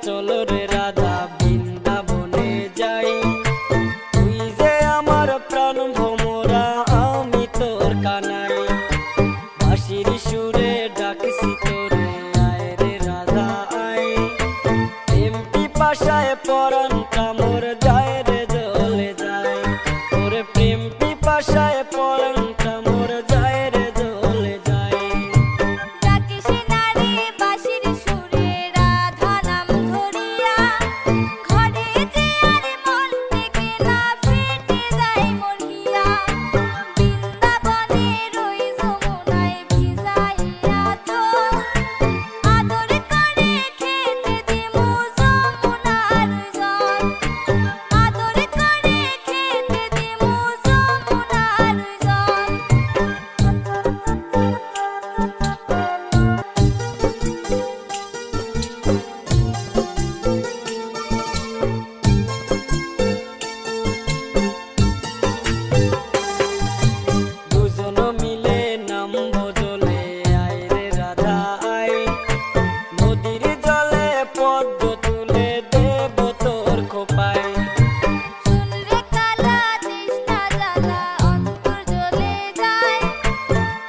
চলো রে রাধা বৃন্দাবনে যাই। তুই যে আমার প্রাণ ভোমরা, আমি তোর কানাই। বাঁশির সুরে ডাকছি তোরে, আয় রে রাধা আয়। প্রেম পিপাসায় পরাণটা মোর যায় রে জ্বলে যায়। তোর প্রেম পিপাসায় পরাণটা মোর যায় রে জ্বলে যায়। ডাকিস না রে বাঁশির সুরে রাধা নাম ধরিয়া, ঘরে যে আর মন থেকে না ফেটে যায় মরিয়া। বৃন্দাবনের ওই যমুনায় ভিজাইয়া তোর আদর করে খেতে দিমু যমুনার জল। আদর করে খেতে দিমু যমুনার জল। দুজন মিলে নামবো জলে, আয় রে রাধা আয়। নদীর জলে পদ্ম তুলে দেব তোর খোপায়। শুন রে কালা তৃষ্ণা জ্বালা অন্তর জ্বলে যায়।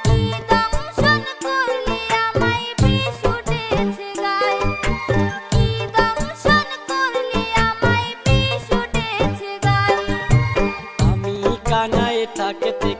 কি দংশন করলি আমায় বিষ উঠেছে গায়। কি দংশন করলি আমায় বিষ উঠেছে গায়। আমি কানায় থাকতে